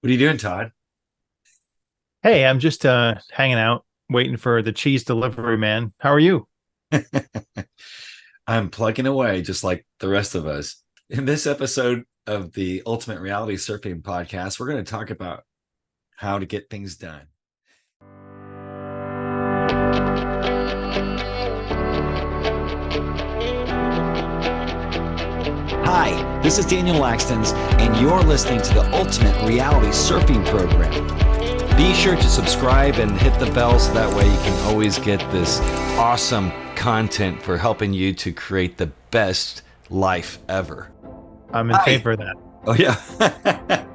What are you doing, Todd? Hey, I'm just hanging out, waiting for the cheese delivery man. How are you? I'm plugging away just like the rest of us. In this episode of the Ultimate Reality Surfing podcast, we're going to talk about how to get things done. Hi, this is Daniel Lakstins, and you're listening to the Ultimate Reality Surfing program. Be sure to subscribe and hit the bell so that way you can always get this awesome content for helping you to create the best life ever. I'm in Hi. favor of that. Oh, yeah.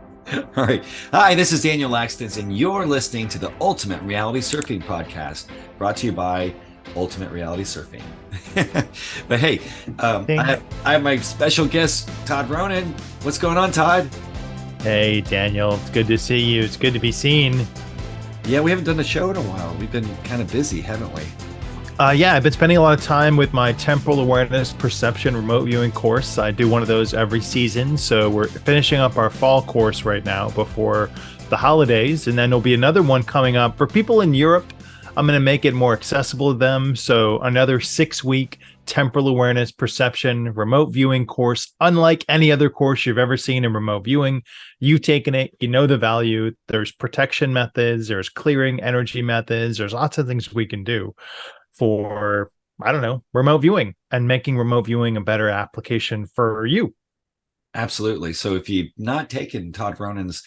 All right. Hi, this is Daniel Lakstins, and you're listening to the Ultimate Reality Surfing podcast brought to you by Ultimate Reality Surfing. But hey, Ding. I have my special guest, Todd Ronan. What's going on, Todd? Hey, Daniel. It's good to see you. It's good to be seen. Yeah, we haven't done the show in a while. We've been kind of busy, haven't we? Yeah, I've been spending a lot of time with my temporal awareness perception remote viewing course. I do one of those every season. So we're finishing up our fall course right now before the holidays. And then there'll be another one coming up for people in Europe. I'm going to make it more accessible to them. So another 6-week temporal awareness perception remote viewing course, unlike any other course you've ever seen in remote viewing. You've taken it, you know the value. There's protection methods, there's clearing energy methods, there's lots of things we can do for, I don't know, remote viewing and making remote viewing a better application for you. Absolutely. So if you've not taken Todd Ronan's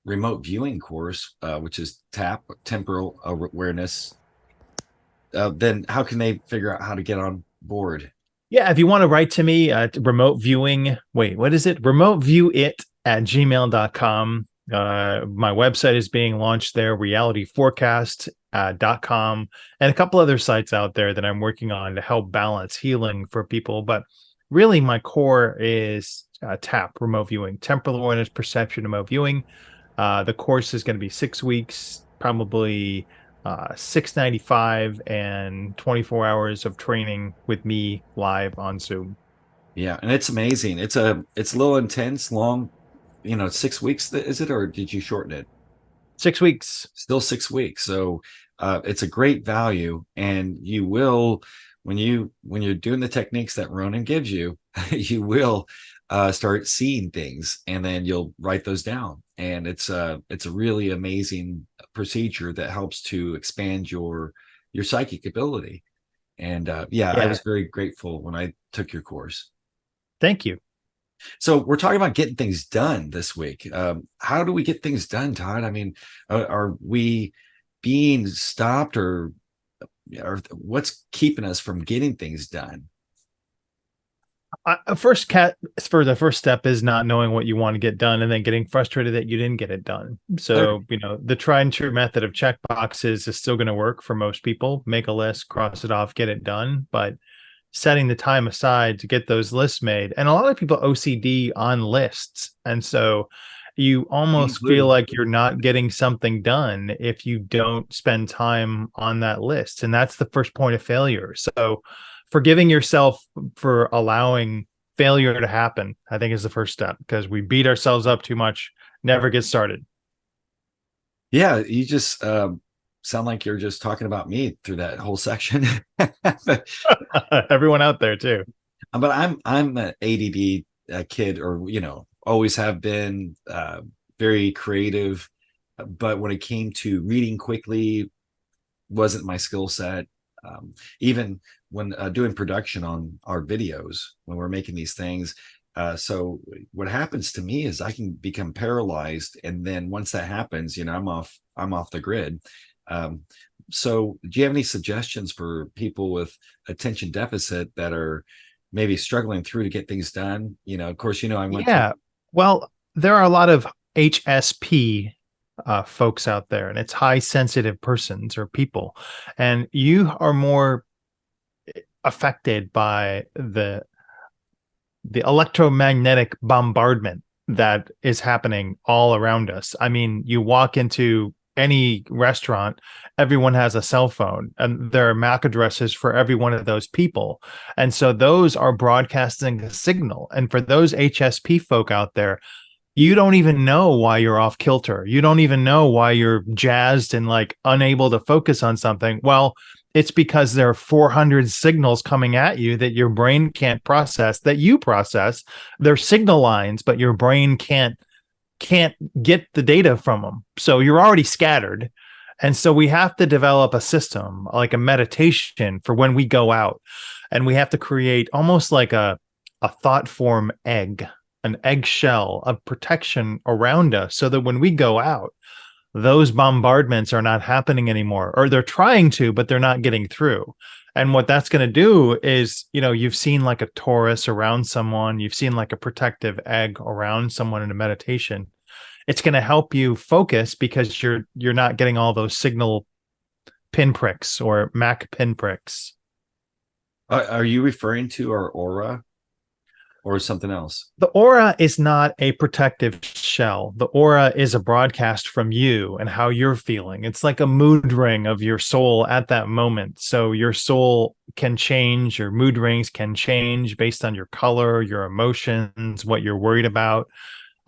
remote viewing course, which is TAP, Temporal Awareness, then how can they figure out how to get on board? Yeah, if you want to write to me at remote viewing, wait, what is it? Remote view it at gmail.com. My website is being launched there, realityforecast.com, and a couple other sites out there that I'm working on to help balance healing for people. But really, my core is TAP, remote viewing, temporal awareness perception, remote viewing. The course is going to be 6 weeks, probably 695 and 24 hours of training with me live on Zoom. Yeah, and it's amazing. It's a little intense, long, 6 weeks, is it, or did you shorten it? 6 weeks. Still 6 weeks. So it's a great value, and you will, when you're doing the techniques that Ronan gives you, you will start seeing things, and then you'll write those down. And it's a really amazing procedure that helps to expand your psychic ability. And yeah, I Yeah. was very grateful when I took your course. Thank you. So we're talking about getting things done this week. How do we get things done, Todd? I mean, are we being stopped, or what's keeping us from getting things done? First cat for the first step is not knowing what you want to get done and then getting frustrated that you didn't get it done. So, Okay. the tried and true method of check boxes is still going to work for most people. Make a list, cross it off, get it done. But setting the time aside to get those lists made. And a lot of people OCD on lists. And so you Me almost feel included. like you're not getting something done if you don't spend time on that list. And that's the first point of failure. So forgiving yourself for allowing failure to happen, I think, is the first step, because we beat ourselves up too much, never get started. Yeah, you just sound like you're just talking about me through that whole section. but, Everyone out there too. but I'm an ADD kid, or always have been, very creative. But when it came to reading quickly, wasn't my skill set. Even when doing production on our videos, when we're making these things. So what happens to me is I can become paralyzed, and then once that happens, I'm off the grid. Um, so do you have any suggestions for people with attention deficit that are maybe struggling through to get things done? Of course, I went through. Yeah. Well, there are a lot of HSP folks out there, and it's high sensitive persons or people. And you are more affected by the electromagnetic bombardment that is happening all around us. I mean, you walk into any restaurant, everyone has a cell phone, and there are MAC addresses for every one of those people. And so those are broadcasting a signal. And for those HSP folk out there, you don't even know why you're off kilter. You don't even know why you're jazzed and like unable to focus on something. Well, it's because there are 400 signals coming at you that your brain can't process, that you process. They're signal lines, but your brain can't get the data from them. So you're already scattered. And so we have to develop a system, like a meditation for when we go out. And we have to create almost like a thought form egg, an eggshell of protection around us so that when we go out, those bombardments are not happening anymore, or they're trying to, but they're not getting through. And what that's going to do is, you've seen like a torus around someone, you've seen like a protective egg around someone in a meditation. It's going to help you focus because you're not getting all those signal pinpricks or Mac pinpricks. Are you referring to our aura or something else? The aura is not a protective shell. The aura is a broadcast from you and how you're feeling. It's like a mood ring of your soul at that moment. So your soul can change, your mood rings can change based on your color, your emotions, what you're worried about.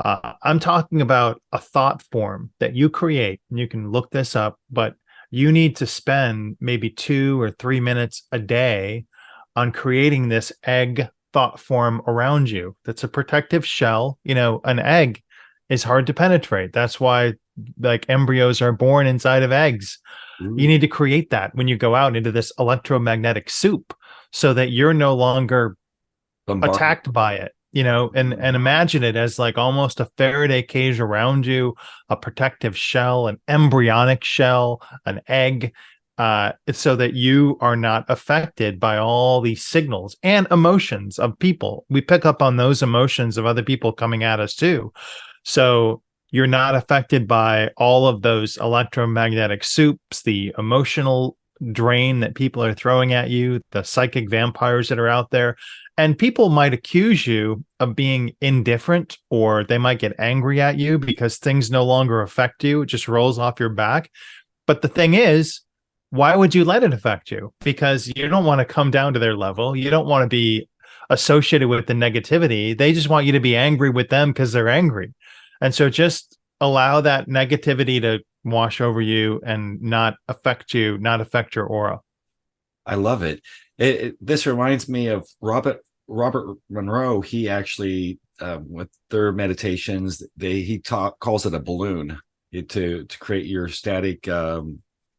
I'm talking about a thought form that you create. And you can look this up, but you need to spend maybe 2 or 3 minutes a day on creating this egg thought form around you. That's a protective shell. An egg is hard to penetrate. That's why like embryos are born inside of eggs. You Ooh, need to create that when you go out into this electromagnetic soup so that you're no longer bombardment. attacked by it, and imagine it as like almost a Faraday cage around you, a protective shell, an embryonic shell, an egg, so that you are not affected by all these signals and emotions of people. We pick up on those emotions of other people coming at us too. So you're not affected by all of those electromagnetic soups, the emotional drain that people are throwing at you, the psychic vampires that are out there. And people might accuse you of being indifferent, or they might get angry at you because things no longer affect you. It just rolls off your back. But the thing is, why would you let it affect you? Because you don't want to come down to their level. You don't want to be associated with the negativity. They just want you to be angry with them because they're angry. And so just allow that negativity to wash over you and not affect you, not affect your aura. I love it. This reminds me of Robert Monroe. He actually, with their meditations, he calls it a balloon, to create your static,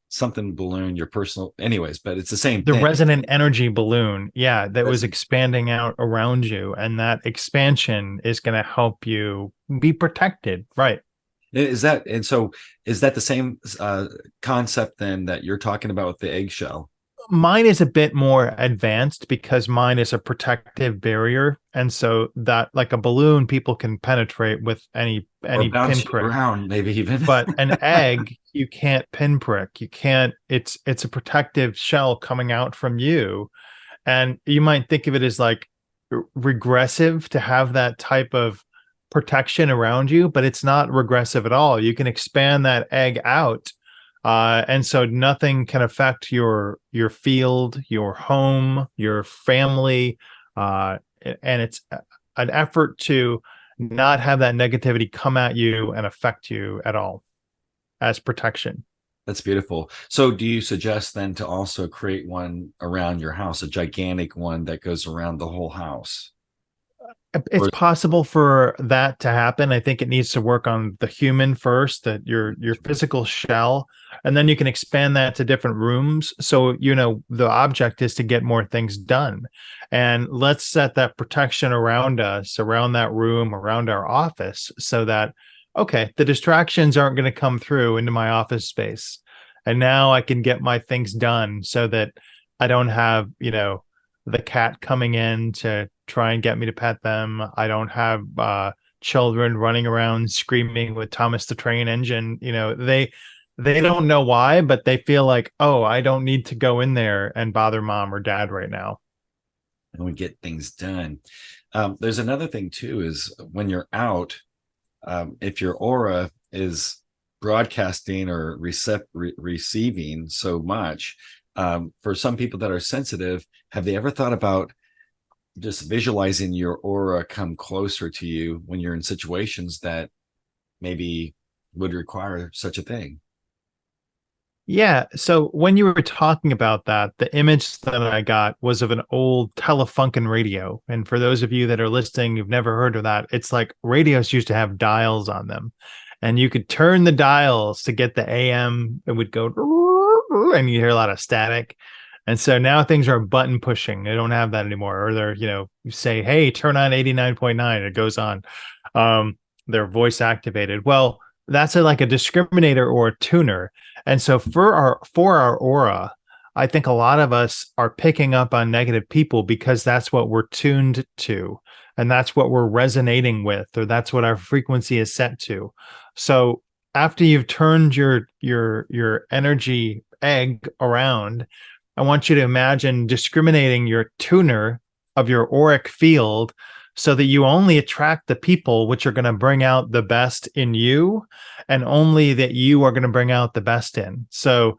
something balloon, your personal. Anyways, but it's the same The thing. resonant energy balloon, yeah, that was Resonant. expanding out around you. And that expansion is going to help you be protected. Right. Is that, and so is that the same concept then that you're talking about with the eggshell? Mine is a bit more advanced because mine is a protective barrier. And so that like a balloon, people can penetrate with Or any bounce you pinprick. around, maybe even. But an egg you can't pinprick. You can't. It's a protective shell coming out from you, and you might think of it as like regressive to have that type of protection around you, but it's not regressive at all. You can expand that egg out, and so nothing can affect your field, your home, your family, and it's an effort to not have that negativity come at you and affect you at all as protection. That's beautiful. So, do you suggest then to also create one around your house, a gigantic one that goes around the whole house? It's Or possible for that to happen. I think it needs to work on the human first, that your physical shell, and then you can expand that to different rooms. So, the object is to get more things done. And let's set that protection around us, around that room, around our office, so that, okay, the distractions aren't going to come through into my office space. And now I can get my things done so that I don't have, the cat coming in to try and get me to pet them. I don't have children running around screaming with Thomas the Train Engine. They don't know why, but they feel like, oh, I don't need to go in there and bother mom or dad right now. and we get things done. There's another thing too, is when you're out, if your aura is broadcasting or receiving so much, for some people that are sensitive, have they ever thought about just visualizing your aura come closer to you when you're in situations that maybe would require such a thing. Yeah. So when you were talking about that, the image that I got was of an old Telefunken radio. And for those of you that are listening, you've never heard of that. It's like radios used to have dials on them. And you could turn the dials to get the AM. It would go, and you hear a lot of static. And so now things are button pushing. They don't have that anymore. Or they're, you say, hey, turn on 89.9. It goes on. They're voice activated. Well, that's like a discriminator or a tuner. And so for our aura, I think a lot of us are picking up on negative people because that's what we're tuned to, and that's what we're resonating with, or that's what our frequency is set to. So after you've turned your energy egg around, I want you to imagine discriminating your tuner of your auric field so that you only attract the people which are going to bring out the best in you, and only that you are going to bring out the best in. So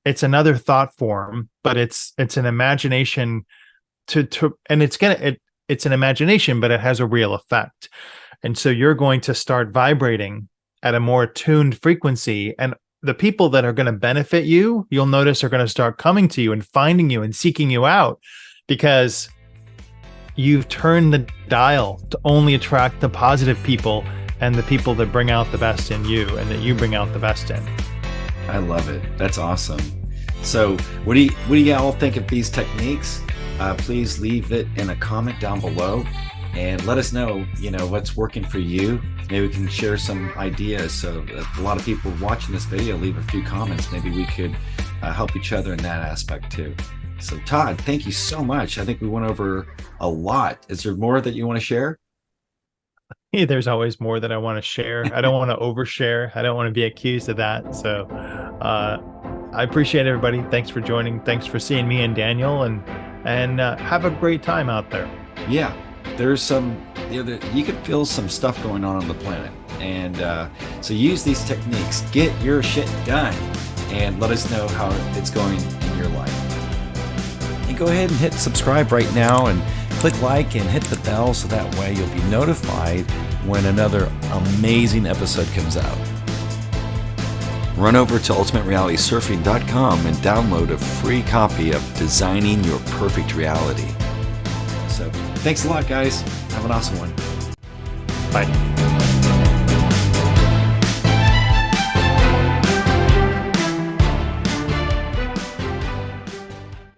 it's another thought form, but it's an imagination and it's an imagination, but it has a real effect. And so you're going to start vibrating at a more tuned frequency, and the people that are going to benefit you, you'll notice, are going to start coming to you and finding you and seeking you out, because you've turned the dial to only attract the positive people and the people that bring out the best in you and that you bring out the best in. I love it. That's awesome. So what do you all think of these techniques? Please leave it in a comment down below and let us know, what's working for you. Maybe we can share some ideas. So a lot of people watching this video, leave a few comments. Maybe we could help each other in that aspect too. So Todd, thank you so much. I think we went over a lot. Is there more that you want to share? Hey, there's always more that I want to share. I don't want to overshare. I don't want to be accused of that. So I appreciate everybody. Thanks for joining. Thanks for seeing me and Daniel, and have a great time out there. Yeah, there's some, you could feel some stuff going on the planet. And so use these techniques, get your shit done, and let us know how it's going in your life. And go ahead and hit subscribe right now and click like and hit the bell so that way you'll be notified when another amazing episode comes out. Run over to ultimaterealitysurfing.com and download a free copy of Designing Your Perfect Reality. So thanks a lot, guys. Have an awesome one. Bye.